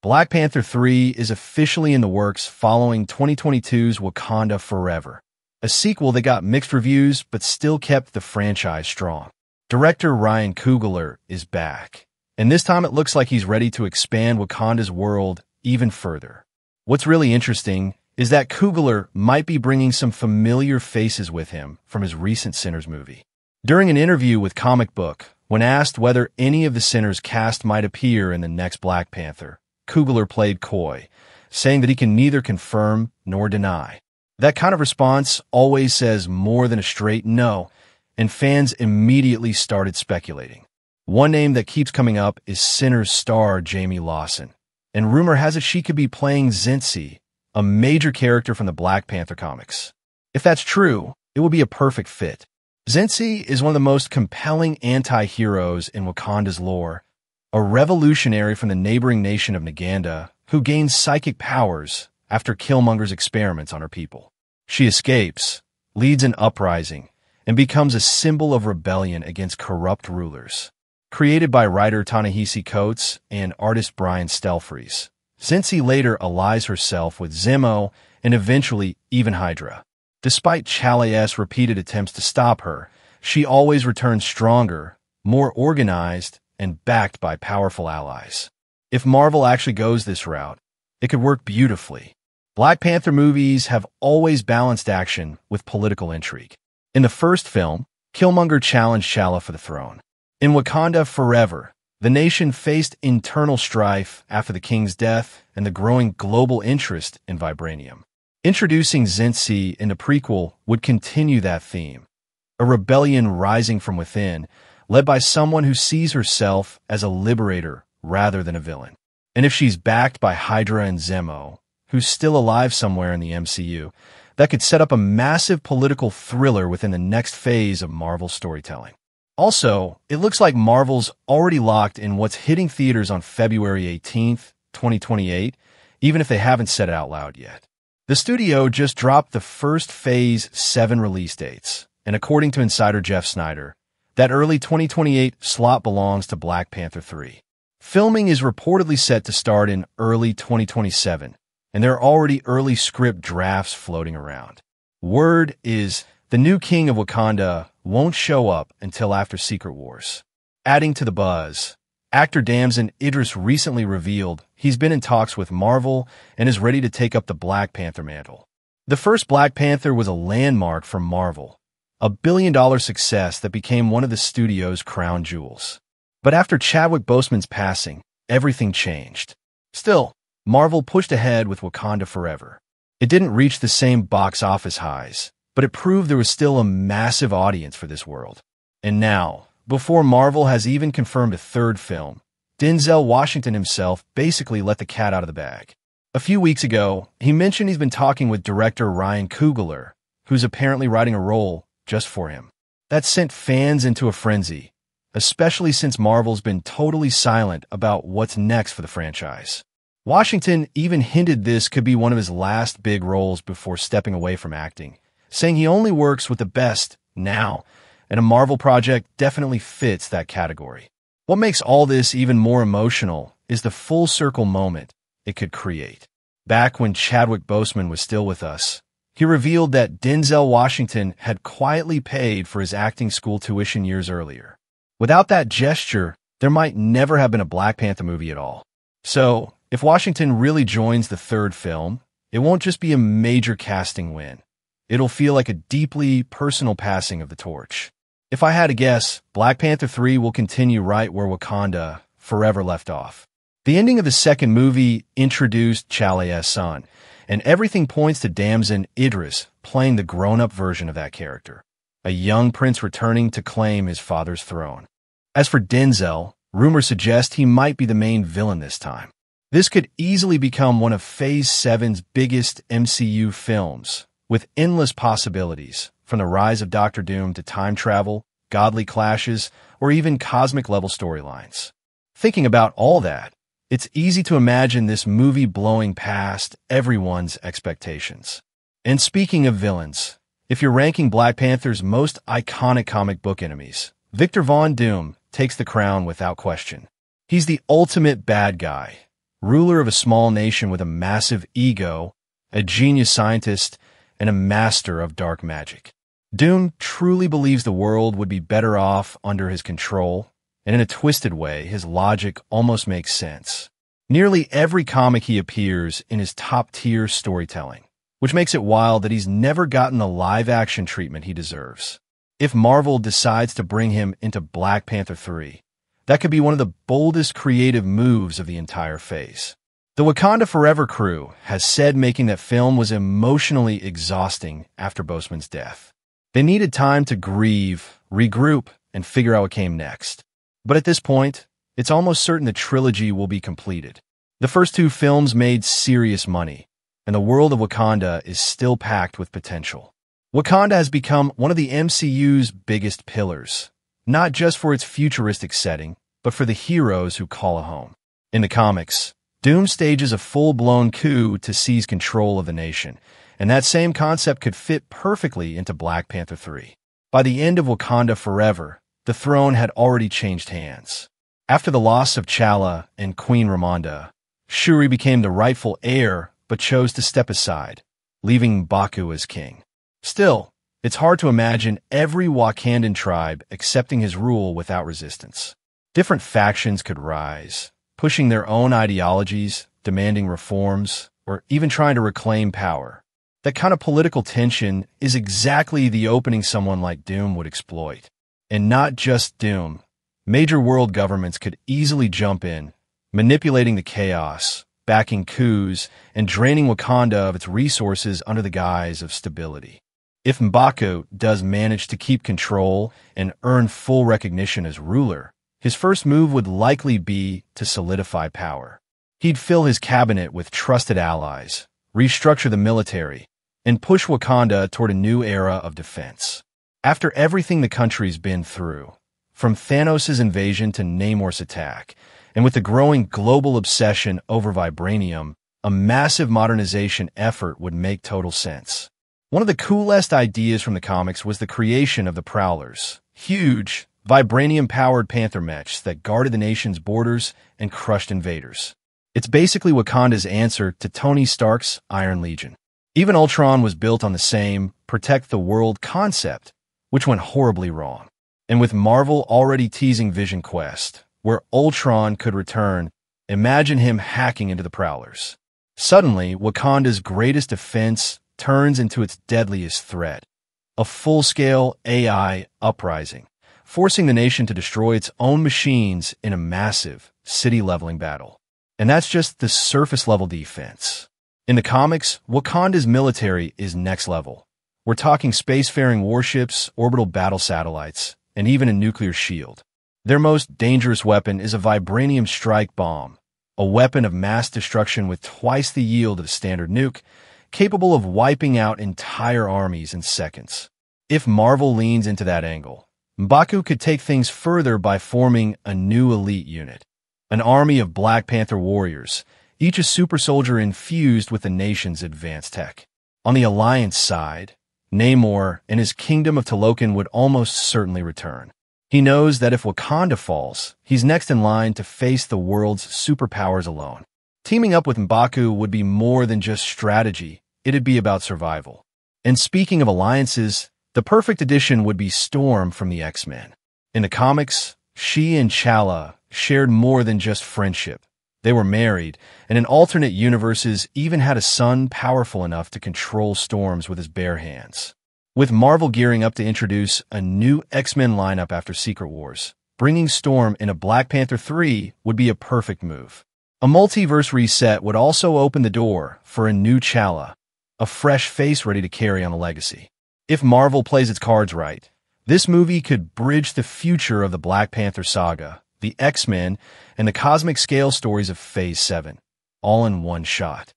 Black Panther 3 is officially in the works following 2022's Wakanda Forever, a sequel that got mixed reviews but still kept the franchise strong. Director Ryan Coogler is back, and this time it looks like he's ready to expand Wakanda's world even further. What's really interesting is that Coogler might be bringing some familiar faces with him from his recent Sinners movie. During an interview with Comic Book, when asked whether any of the Sinners cast might appear in the next Black Panther, Coogler played coy, saying that he can neither confirm nor deny. That kind of response always says more than a straight no, and fans immediately started speculating. One name that keeps coming up is Sinners star Jamie Lawson, and rumor has it she could be playing Zinzi, a major character from the Black Panther comics. If that's true, it would be a perfect fit. Zinzi is one of the most compelling anti-heroes in Wakanda's lore, a revolutionary from the neighboring nation of Naganda who gains psychic powers after Killmonger's experiments on her people. She escapes, leads an uprising, and becomes a symbol of rebellion against corrupt rulers. Created by writer Ta-Nehisi Coates and artist Brian Stelfreeze, Zinzi later allies herself with Zemo and eventually even Hydra. Despite Chala's repeated attempts to stop her, she always returns stronger, more organized, and backed by powerful allies. If Marvel actually goes this route, it could work beautifully. Black Panther movies have always balanced action with political intrigue. In the first film, Killmonger challenged T'Challa for the throne. In Wakanda Forever, the nation faced internal strife after the king's death and the growing global interest in vibranium. Introducing Zinzi in the prequel would continue that theme, a rebellion rising from within, led by someone who sees herself as a liberator rather than a villain. And if she's backed by Hydra and Zemo, who's still alive somewhere in the MCU, that could set up a massive political thriller within the next phase of Marvel storytelling. Also, it looks like Marvel's already locked in what's hitting theaters on February 18th, 2028, even if they haven't said it out loud yet. The studio just dropped the first Phase 7 release dates, and according to insider Jeff Snyder, that early 2028 slot belongs to Black Panther 3. Filming is reportedly set to start in early 2027, and there are already early script drafts floating around. Word is the new king of Wakanda won't show up until after Secret Wars. Adding to the buzz, actor Damson Idris recently revealed he's been in talks with Marvel and is ready to take up the Black Panther mantle. The first Black Panther was a landmark for Marvel, a billion-dollar success that became one of the studio's crown jewels. But after Chadwick Boseman's passing, everything changed. Still, Marvel pushed ahead with Wakanda Forever. It didn't reach the same box office highs, but it proved there was still a massive audience for this world. And now, before Marvel has even confirmed a third film, Denzel Washington himself basically let the cat out of the bag. A few weeks ago, he mentioned he's been talking with director Ryan Coogler, who's apparently writing a role just for him. That sent fans into a frenzy, especially since Marvel's been totally silent about what's next for the franchise. Washington even hinted this could be one of his last big roles before stepping away from acting, saying he only works with the best now, and a Marvel project definitely fits that category. What makes all this even more emotional is the full circle moment it could create. Back when Chadwick Boseman was still with us, he revealed that Denzel Washington had quietly paid for his acting school tuition years earlier. Without that gesture, there might never have been a Black Panther movie at all. So, if Washington really joins the third film, it won't just be a major casting win. It'll feel like a deeply personal passing of the torch. If I had to guess, Black Panther 3 will continue right where Wakanda Forever left off. The ending of the second movie introduced T'Challa's son, and everything points to Damson Idris playing the grown-up version of that character, a young prince returning to claim his father's throne. As for Denzel, rumors suggest he might be the main villain this time. This could easily become one of Phase 7's biggest MCU films, with endless possibilities, from the rise of Doctor Doom to time travel, godly clashes, or even cosmic-level storylines. Thinking about all that, it's easy to imagine this movie blowing past everyone's expectations. And speaking of villains, if you're ranking Black Panther's most iconic comic book enemies, Victor Von Doom takes the crown without question. He's the ultimate bad guy, ruler of a small nation with a massive ego, a genius scientist, and a master of dark magic. Doom truly believes the world would be better off under his control, and in a twisted way, his logic almost makes sense. Nearly every comic he appears in is top-tier storytelling, which makes it wild that he's never gotten the live-action treatment he deserves. If Marvel decides to bring him into Black Panther 3, that could be one of the boldest creative moves of the entire phase. The Wakanda Forever crew has said making that film was emotionally exhausting after Boseman's death. They needed time to grieve, regroup, and figure out what came next. But at this point, it's almost certain the trilogy will be completed. The first two films made serious money, and the world of Wakanda is still packed with potential. Wakanda has become one of the MCU's biggest pillars, not just for its futuristic setting, but for the heroes who call it home. In the comics, Doom stages a full-blown coup to seize control of the nation, and that same concept could fit perfectly into Black Panther 3. By the end of Wakanda Forever, the throne had already changed hands. After the loss of T'Challa and Queen Ramonda, Shuri became the rightful heir but chose to step aside, leaving M'Baku as king. Still, it's hard to imagine every Wakandan tribe accepting his rule without resistance. Different factions could rise, pushing their own ideologies, demanding reforms, or even trying to reclaim power. That kind of political tension is exactly the opening someone like Doom would exploit. And not just Doom. Major world governments could easily jump in, manipulating the chaos, backing coups, and draining Wakanda of its resources under the guise of stability. If M'Baku does manage to keep control and earn full recognition as ruler, his first move would likely be to solidify power. He'd fill his cabinet with trusted allies, restructure the military, and push Wakanda toward a new era of defense. After everything the country's been through, from Thanos' invasion to Namor's attack, and with the growing global obsession over vibranium, a massive modernization effort would make total sense. One of the coolest ideas from the comics was the creation of the Prowlers, huge, vibranium-powered panther mechs that guarded the nation's borders and crushed invaders. It's basically Wakanda's answer to Tony Stark's Iron Legion. Even Ultron was built on the same protect the world concept, which went horribly wrong. And with Marvel already teasing Vision Quest, where Ultron could return, imagine him hacking into the Prowlers. Suddenly, Wakanda's greatest defense turns into its deadliest threat, a full-scale AI uprising, forcing the nation to destroy its own machines in a massive, city-leveling battle. And that's just the surface-level defense. In the comics, Wakanda's military is next level. We're talking spacefaring warships, orbital battle satellites, and even a nuclear shield. Their most dangerous weapon is a vibranium strike bomb, a weapon of mass destruction with twice the yield of a standard nuke, capable of wiping out entire armies in seconds. If Marvel leans into that angle, M'Baku could take things further by forming a new elite unit, an army of Black Panther warriors, each a super soldier infused with the nation's advanced tech. On the Alliance side, Namor and his kingdom of Talokan would almost certainly return. He knows that if Wakanda falls, he's next in line to face the world's superpowers alone. Teaming up with M'Baku would be more than just strategy, it'd be about survival. And speaking of alliances, the perfect addition would be Storm from the X-Men. In the comics, she and T'Challa shared more than just friendship. They were married, and in alternate universes even had a son powerful enough to control storms with his bare hands. With Marvel gearing up to introduce a new X-Men lineup after Secret Wars, bringing Storm into Black Panther 3 would be a perfect move. A multiverse reset would also open the door for a new T'Challa, a fresh face ready to carry on a legacy. If Marvel plays its cards right, this movie could bridge the future of the Black Panther saga, the X-Men, and the cosmic scale stories of Phase 7, all in one shot.